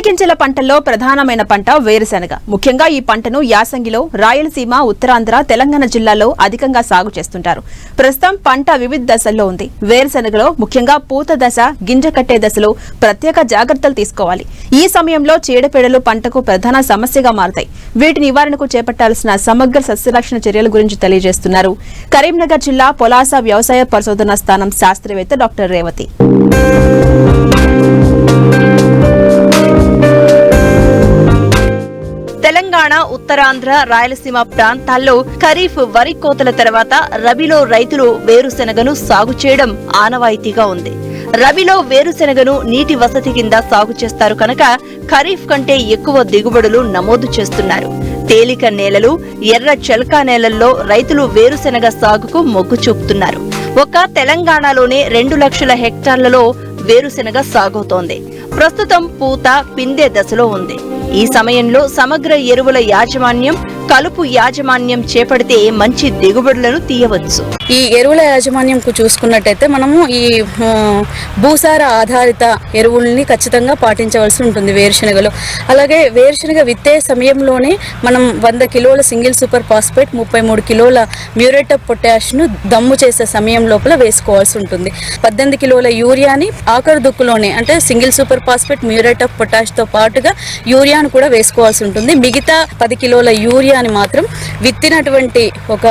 చెనిగింజల పంటల్లో ప్రధానమైన పంట వేరుశెనగ. ముఖ్యంగా ఈ పంటను యాసంగిలో రాయలసీమ, ఉత్తరాంధ్ర, తెలంగాణ జిల్లాల్లో అధికంగా సాగు చేస్తుంటారు. ప్రస్తుతం పంట వివిధ దశల్లో ఉంది. వేరుశెనగలో ముఖ్యంగా పూత దశ, గింజ కట్టే దశలో ప్రత్యేక జాగ్రత్తలు తీసుకోవాలి. ఈ సమయంలో చీడపీడలు పంటకు ప్రధాన సమస్యగా మారతాయి. వీటి నివారణకు చేపట్టాల్సిన సమగ్ర సస్యరక్షణ చర్యల గురించి తెలియజేస్తున్నారు కరీంనగర్ జిల్లా పొలాస వ్యవసాయ పరిశోధనా స్థానం శాస్త్రవేత్త డాక్టర్ రేవతి. తెలంగాణ, ఉత్తరాంధ్ర, రాయలసీమ ప్రాంతాల్లో ఖరీఫ్ వరి కోతల తర్వాత రబీలో రైతులు వేరుశెనగను సాగు చేయడం ఆనవాయితీగా ఉంది. రబీలో వేరుశెనగను నీటి వసతి కింద సాగు చేస్తారు కనుక ఖరీఫ్ కంటే ఎక్కువ దిగుబడులు నమోదు చేస్తున్నారు. తేలిక నేలలు, ఎర్ర చెలకా నేలల్లో రైతులు వేరుశెనగ సాగుకు మొగ్గు చూపుతున్నారు. ఒక్క తెలంగాణలోనే 2 లక్షల హెక్టార్లలో వేరుశెనగ సాగుతోంది. ప్రస్తుతం పూత, పిందె దశలో ఉంది. ఈ సమయంలో సమగ్ర ఎరువుల యాజమాన్యం, కలుపు యాజమాన్యం చేపడితే మంచి దిగుబడులను తీయవచ్చు. ఈ ఎరువుల యాజమాన్యంకు చూసుకున్నట్టయితే మనము ఈ భూసార ఆధారిత ఎరువుల్ని ఖచ్చితంగా పాటించవలసి ఉంటుంది వేరుశెనగలో. అలాగే వేరుశెనగ విత్తే సమయంలోనే మనం 100 కిలోల సింగిల్ సూపర్ ఫాస్ఫేట్, 33 కిలోల మ్యూరేట్ ఆఫ్ పొటాష్ను దమ్ము చేసే సమయం లోపల వేసుకోవాల్సి ఉంటుంది. 18 కిలోల యూరియాని ఆఖరు దుక్కులోనే, అంటే single super phosphate, muriate of పొటాష్తో పాటుగా యూరియాను కూడా వేసుకోవాల్సి ఉంటుంది. మిగతా 10 కిలోల యూరియాని మాత్రం విత్తినటువంటి ఒక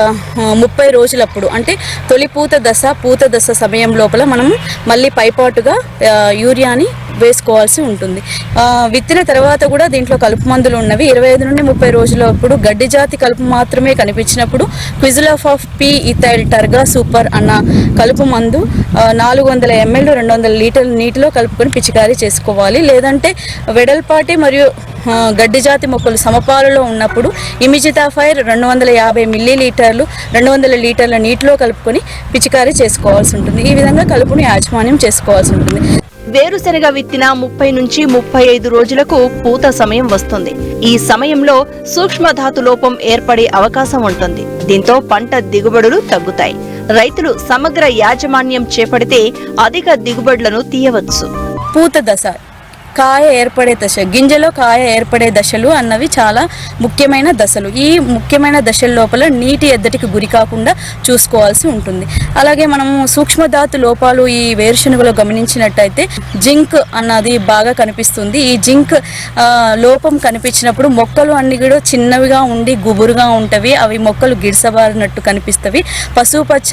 30 రోజులప్పుడు, అంటే తొలి పూత దశ సమయం లోపల మనం మళ్ళీ పైపాటుగా యూరియాని వేసుకోవాల్సి ఉంటుంది. విత్తిన తర్వాత కూడా దీంట్లో కలుపు మందులు ఉన్నవి. 25 నుండి 30 రోజులప్పుడు గడ్డి జాతి కలుపు మాత్రమే కనిపించినప్పుడు క్విజిలాఫ్ ఆఫ్ పి ఇథైల్ టర్గా సూపర్ అన్న కలుపు మందు 400 ml 200 లీటర్ల నీటిలో కలుపుకొని పిచికారీ చేసుకోవాలి. లేదంటే వెడల్పాటి మరియు గడ్డి జాతి మొక్కలు సమపాలలో ఉన్నప్పుడు ఇమిజితాఫైర్ 250 మిల్లీలీటర్లు 200 లీటర్ల నీటిలో కలుపుకొని పిచికారీ చేసుకోవాల్సి ఉంటుంది. ఈ విధంగా కలుపుని యాజమాన్యం చేసుకోవాల్సి ఉంటుంది. వేరుశెనగ విత్తిన 30 నుంచి 35 రోజులకు పూత సమయం వస్తుంది. ఈ సమయంలో సూక్ష్మధాతు లోపం ఏర్పడే అవకాశం ఉంటుంది. దీంతో పంట దిగుబడులు తగ్గుతాయి. రైతులు సమగ్ర యాజమాన్యం చేపడితే అధిక దిగుబడులను తీయవచ్చు. పూత దశ, కాయ ఏర్పడే దశ, గింజలో కాయ ఏర్పడే దశలు అన్నవి చాలా ముఖ్యమైన దశలు. ఈ ముఖ్యమైన దశల లోపల నీటి ఎద్దటికి గురి కాకుండా చూసుకోవాల్సి ఉంటుంది. అలాగే మనము సూక్ష్మధాతు లోపాలు ఈ వేరుశెనగలో గమనించినట్టయితే జింక్ అన్నది బాగా కనిపిస్తుంది. ఈ జింక్ లోపం కనిపించినప్పుడు మొక్కలు అన్ని కూడా చిన్నవిగా ఉండి గుబురుగా ఉంటవి. అవి మొక్కలు గిడసబారినట్టు కనిపిస్తవి. పసుపచ్చ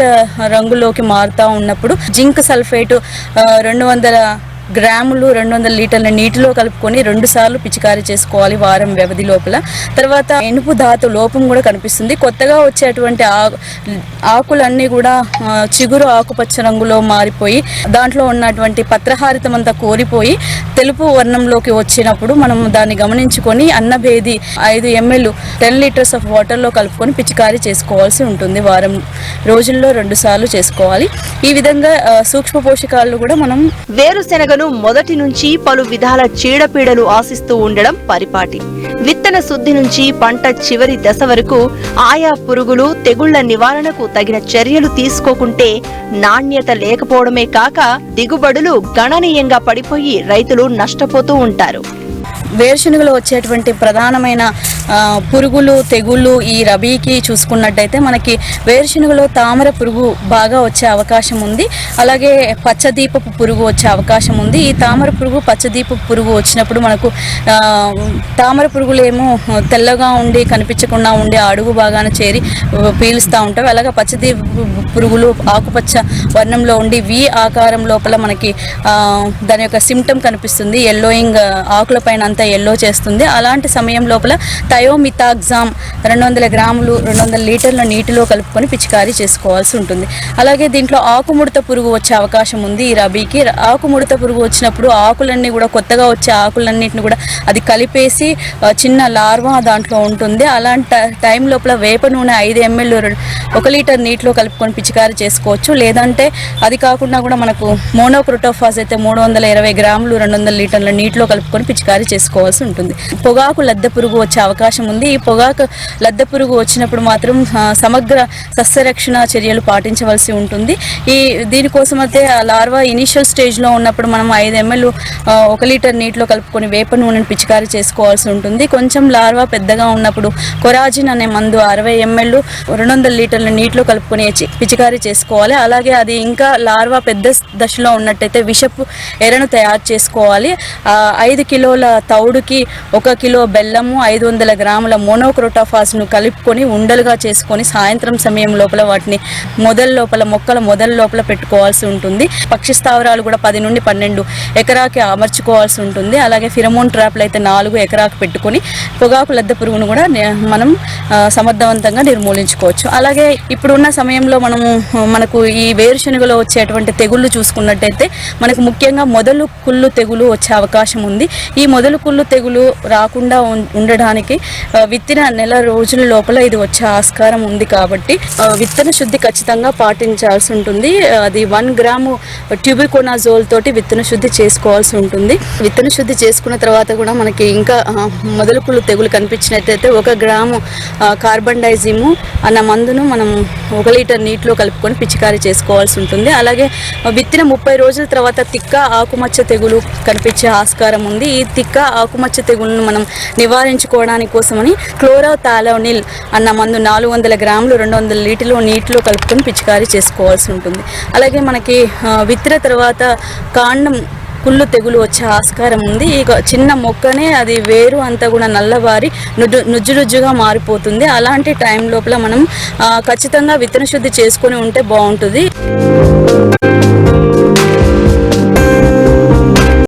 రంగులోకి మారుతూ ఉన్నప్పుడు జింక్ సల్ఫేట్ 200 గ్రాములు 200 లీటర్ల నీటిలో కలుపుకొని 2 సార్లు పిచికారీ చేసుకోవాలి వారం వ్యవధి లోపల. తర్వాత ఇనుపు ధాతు లోపం కూడా కనిపిస్తుంది. కొత్తగా వచ్చేటువంటి ఆకులన్నీ కూడా చిగురు ఆకుపచ్చ రంగులో మారిపోయి దాంట్లో ఉన్నటువంటి పత్రహారితం అంతా కోరిపోయి తెలుపు వర్ణంలోకి వచ్చినప్పుడు మనం దాన్ని గమనించుకొని అన్నభేది 5 ml 10 లీటర్స్ ఆఫ్ వాటర్లో కలుపుకొని పిచికారీ చేసుకోవాల్సి ఉంటుంది. వారం రోజుల్లో 2 సార్లు చేసుకోవాలి. ఈ విధంగా సూక్ష్మ పోషకాలు కూడా మనం వేరుశెనగను మొదటి నుంచి పలు విధాల చీడపీడలు ఆశిస్తూ ఉండడం పరిపాటి. విత్తన శుద్ధి నుంచి పంట చివరి దశ వరకు ఆయా పురుగులు, తెగుళ్ల నివారణకు తగిన చర్యలు తీసుకోకుంటే నాణ్యత లేకపోవడమే కాక దిగుబడులు గణనీయంగా పడిపోయి రైతులు నష్టపోతూ ఉంటారు. వేరుశెనగలో వచ్చేటువంటి ప్రధానమైన పురుగులు, తెగుళ్ళు ఈ రబీకి చూసుకున్నట్టయితే మనకి వేరుశెనగలో తామర పురుగు బాగా వచ్చే అవకాశం ఉంది. అలాగే పచ్చదీపపు పురుగు వచ్చే అవకాశం ఉంది. ఈ తామర పురుగు, పచ్చదీపపు పురుగు వచ్చినప్పుడు మనకు తామర పురుగులు ఏమో తెల్లగా ఉండి కనిపించకుండా ఉండి అడుగు భాగాన చేరి పీలుస్తూ ఉంటాయి. అలాగే పచ్చదీపపు పురుగులు ఆకుపచ్చ వర్ణంలో ఉండి వి ఆకారం లోపల మనకి దాని యొక్క సిమ్టమ్ కనిపిస్తుంది. ఎల్లోయింగ్ ఆకుల పైన అంతా ఎల్లో చేస్తుంది. అలాంటి సమయం లోపల థయోమితాగ్జామ్ 200 గ్రాములు 200 లీటర్ల నీటిలో కలుపుకొని పిచికారీ చేసుకోవాల్సి ఉంటుంది. అలాగే దీంట్లో ఆకుముడత పురుగు వచ్చే అవకాశం ఉంది. ఈ రబీకి ఆకుముడత పురుగు వచ్చినప్పుడు ఆకులన్నీ కూడా కొత్తగా వచ్చే ఆకులన్నింటిని కూడా అది కలిపేసి చిన్న లార్వా దాంట్లో ఉంటుంది. అలాంటి టైం లోపల వేప నూనె 5 ml 1 లీటర్ నీటిలో కలుపుకొని పిచికారీ చేసుకోవచ్చు. లేదంటే అది కాకుండా కూడా మనకు మోనోక్రోటోఫాస్ అయితే 320 గ్రాములు 200 లీటర్ల నీటిలో కలుపుకొని పిచికారీ చేసుకోవచ్చు. చేసుకోవాల్సి ఉంటుంది. పొగాకు లద్దె పురుగు వచ్చే అవకాశం ఉంది. ఈ పొగాకు లద్దె పురుగు వచ్చినప్పుడు మాత్రం సమగ్ర సస్యరక్షణ చర్యలు పాటించవలసి ఉంటుంది. దీనికోసం అయితే లార్వా ఇనిషియల్ స్టేజ్లో ఉన్నప్పుడు మనం 5 ml 1 లీటర్ నీటిలో కలుపుకొని వేప నూనెను పిచికారీ చేసుకోవాల్సి ఉంటుంది. కొంచెం లార్వా పెద్దగా ఉన్నప్పుడు కొరాజిన్ అనే మందు 60 ml 200 లీటర్ల నీటిలో కలుపుకొని పిచికారీ చేసుకోవాలి. అలాగే అది ఇంకా లార్వా పెద్ద దశలో ఉన్నట్టయితే విషపు ఎరను తయారు చేసుకోవాలి. 5 కిలోల తౌడుకి 1 కిలో బెల్లము 500 గ్రాముల మోనోక్రోటోఫాస్ను కలుపుకొని ఉండలుగా చేసుకొని సాయంత్రం సమయం లోపల వాటిని మొక్కల మొదల లోపల పెట్టుకోవాల్సి ఉంటుంది. పక్షి స్థావరాలు కూడా 10 నుండి 12 ఎకరాకి అమర్చుకోవాల్సి ఉంటుంది. అలాగే ఫిరమోన్ ట్రాప్లు అయితే 4 ఎకరాకు పెట్టుకొని పొగాకు లద్దె పురుగును కూడా మనం సమర్థవంతంగా నిర్మూలించుకోవచ్చు. అలాగే ఇప్పుడున్న సమయంలో మనకు ఈ వేరుశనగలో వచ్చేటువంటి తెగుళ్ళు చూసుకున్నట్టయితే మనకు ముఖ్యంగా మొదలు కుళ్ళు తెగులు వచ్చే అవకాశం ఉంది. ఈ మొదలు కుళ్ళు తెగులు రాకుండా ఉండడానికి విత్తిన నెల రోజుల లోపల ఇది వచ్చే ఆస్కారం ఉంది. కాబట్టి విత్తన శుద్ధి ఖచ్చితంగా పాటించాల్సి ఉంటుంది. అది 1 గ్రాము ట్యూబికోనాజోల్ తోటి విత్తన శుద్ధి చేసుకోవాల్సి ఉంటుంది. విత్తన శుద్ధి చేసుకున్న తర్వాత కూడా మనకి ఇంకా మొదలు కుళ్ళు తెగులు కనిపించినట్టయితే 1 గ్రాము కార్బండైజిము అన్న మందును మనం 1 లీటర్ నీటిలో కలుపుకొని పిచికారీ చేసుకోవాల్సి ఉంటుంది. అలాగే విత్తిన 30 రోజుల తర్వాత తిక్క ఆకుమచ్చ తెగులు కనిపించే ఆస్కారం ఉంది. ఈ తిక్క ఆకుమచ్చ తెగులను మనం నివారించుకోవడానికి కోసమని క్లోరోథాలోనిల్ అన్న మందు 400 గ్రాములు 200 లీటర్లు నీటిలో కలుపుకొని పిచికారీ చేసుకోవాల్సి ఉంటుంది. అలాగే మనకి విత్తిన తర్వాత కాండం కుళ్ళు తెగులు వచ్చే ఆస్కారం ఉంది. ఈ చిన్న మొక్కనే అది వేరు అంతా కూడా నల్లబారి నుజ్జుగా మారిపోతుంది. అలాంటి టైం లోపల మనం ఖచ్చితంగా విత్తన శుద్ధి చేసుకొని ఉంటే బాగుంటుంది.